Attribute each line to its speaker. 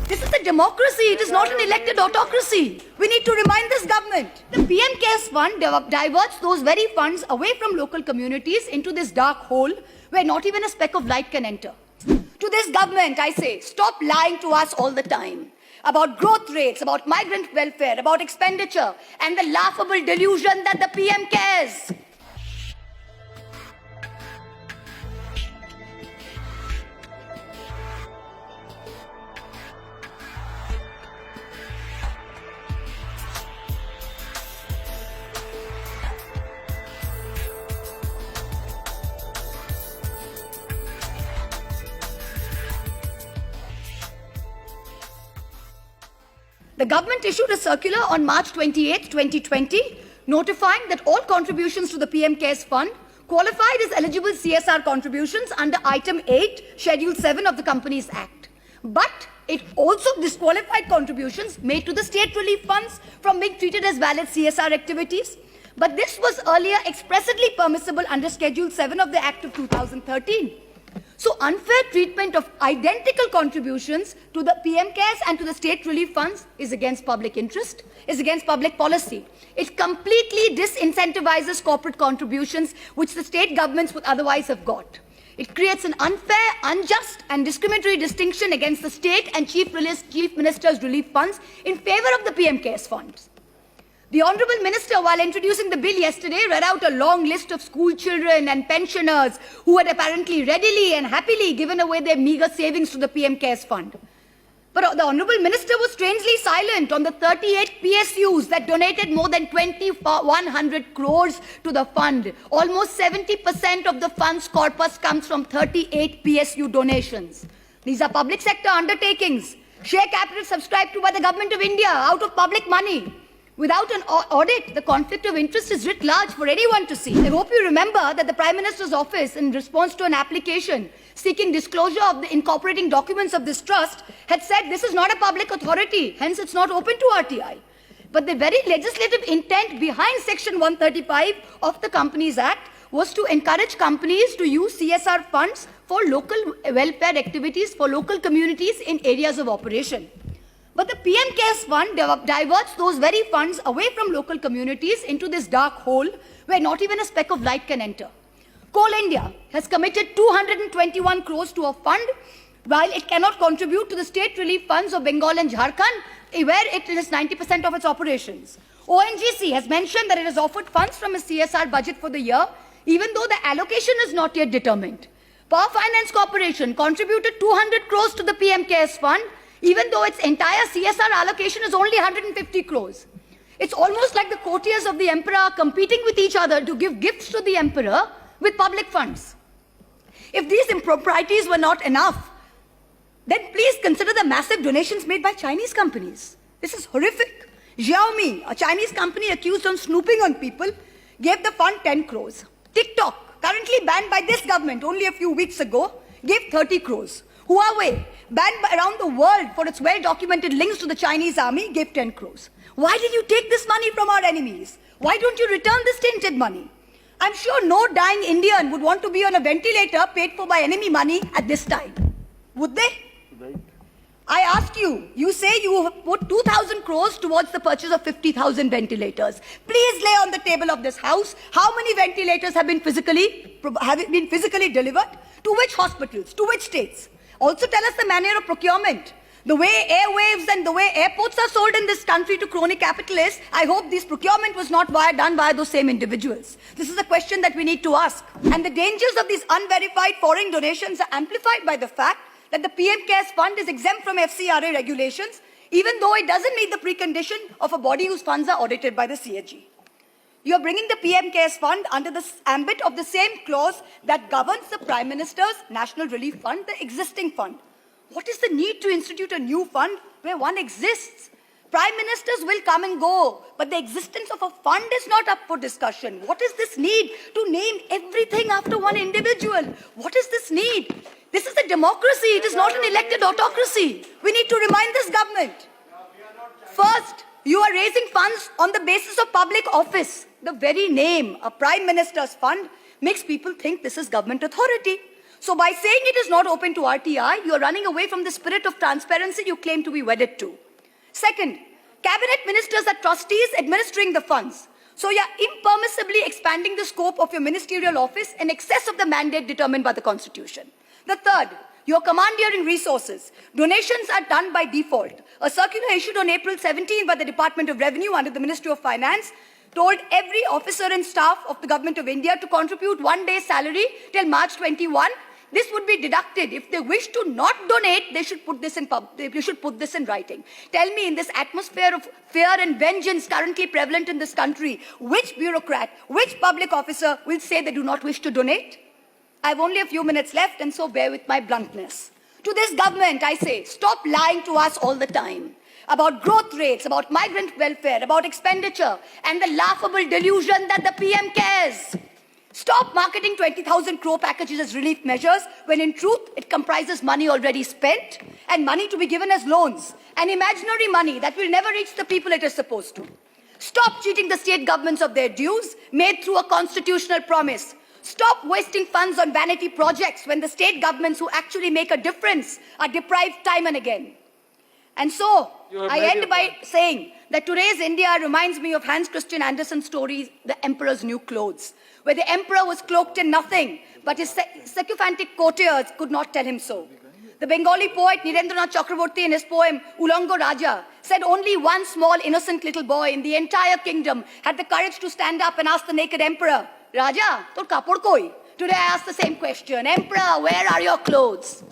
Speaker 1: This is a democracy. It is not an elected autocracy. We need to remind this government. The PM Cares Fund diverts those very funds away from local communities into this dark hole where not even a speck of light can enter. To this government, I say, stop lying to us all the time about growth rates, about migrant welfare, about expenditure, and the laughable delusion that the PM cares. The government issued a circular on March 28, 2020, notifying that all contributions to the PM Cares Fund qualified as eligible CSR contributions under Item 8, Schedule 7 of the Companies Act. But it also disqualified contributions made to the state relief funds from being treated as valid CSR activities. But this was earlier expressly permissible under Schedule 7 of the Act of 2013. So unfair treatment of identical contributions to the PM Cares and to the state relief funds is against public interest, is against public policy. It completely disincentivizes corporate contributions which the state governments would otherwise have got. It creates an unfair, unjust and discriminatory distinction against the state and chief minister's relief funds in favor of the PM Cares funds. The Honourable Minister, while introducing the bill yesterday, read out a long list of school children and pensioners who had apparently readily and happily given away their meagre savings to the PM Cares Fund. But the Honourable Minister was strangely silent on the 38 PSUs that donated more than 2,100 crores to the fund. Almost 70% of the fund's corpus comes from 38 PSU donations. These are public sector undertakings, share capital subscribed to by the Government of India out of public money. Without an audit, the conflict of interest is writ large for anyone to see. I hope you remember that the Prime Minister's office, in response to an application seeking disclosure of the incorporating documents of this trust, had said this is not a public authority, hence it's not open to RTI. But the very legislative intent behind Section 135 of the Companies Act was to encourage companies to use CSR funds for local welfare activities for local communities in areas of operation. But the PM Cares Fund diverts those very funds away from local communities into this dark hole where not even a speck of light can enter. Coal India has committed 221 crores to a fund while it cannot contribute to the state relief funds of Bengal and Jharkhand, where it is 90% of its operations. ONGC has mentioned that it has offered funds from its CSR budget for the year, even though the allocation is not yet determined. Power Finance Corporation contributed 200 crores to the PM Cares Fund, even though its entire CSR allocation is only 150 crores. It's almost like the courtiers of the emperor are competing with each other to give gifts to the emperor with public funds. If these improprieties were not enough, then please consider the massive donations made by Chinese companies. This is horrific. Xiaomi, a Chinese company accused of snooping on people, gave the fund 10 crores. TikTok, currently banned by this government only a few weeks ago, gave 30 crores. Huawei, banned around the world for its well-documented links to the Chinese army, gave 10 crores. Why did you take this money from our enemies? Why don't you return this tainted money? I'm sure no dying Indian would want to be on a ventilator paid for by enemy money at this time. Would they? Right. I ask you, you say you have put 2,000 crores towards the purchase of 50,000 ventilators. Please lay on the table of this house how many ventilators have been physically delivered, to which hospitals, to which states. Also tell us the manner of procurement. The way airwaves and the way airports are sold in this country to crony capitalists, I hope this procurement was not done by those same individuals. This is a question that we need to ask. And the dangers of these unverified foreign donations are amplified by the fact that the PM Cares Fund is exempt from FCRA regulations, even though it doesn't meet the precondition of a body whose funds are audited by the CAG. You are bringing the PM Cares Fund under the ambit of the same clause that governs the Prime Minister's National Relief Fund, the existing fund. What is the need to institute a new fund where one exists? Prime Ministers will come and go, but the existence of a fund is not up for discussion. What is this need to name everything after one individual? What is this need? This is a democracy. It is not an elected autocracy. We need to remind this government. First, you are raising funds on the basis of public office. The very name, a Prime Minister's fund, makes people think this is government authority. So by saying it is not open to RTI, you are running away from the spirit of transparency you claim to be wedded to. Second, cabinet ministers are trustees administering the funds. So you are impermissibly expanding the scope of your ministerial office in excess of the mandate determined by the Constitution. The third, you are commandeering resources. Donations are done by default. A circular issued on April 17 by the Department of Revenue under the Ministry of Finance told every officer and staff of the Government of India to contribute 1 day's salary till March 21. This would be deducted. If they wish to not donate, they should put this in writing. Tell me, in this atmosphere of fear and vengeance currently prevalent in this country, which bureaucrat, which public officer will say they do not wish to donate? I have only a few minutes left, and so bear with my bluntness. To this government, I say, stop lying to us all the time about growth rates, about migrant welfare, about expenditure, and the laughable delusion that the PM cares. Stop marketing 20,000 crore packages as relief measures when in truth it comprises money already spent and money to be given as loans, and imaginary money that will never reach the people it is supposed to. Stop cheating the state governments of their dues made through a constitutional promise. Stop wasting funds on vanity projects when the state governments who actually make a difference are deprived time and again. And so, I end by saying that today's India reminds me of Hans Christian Andersen's story, The Emperor's New Clothes, where the emperor was cloaked in nothing, but his sycophantic courtiers could not tell him so. The Bengali poet Nirendranath Chakraborty, in his poem Ulango Raja, said only one small innocent little boy in the entire kingdom had the courage to stand up and ask the naked emperor, Raja, tor kapod koi? Today I ask the same question, Emperor, where are your clothes?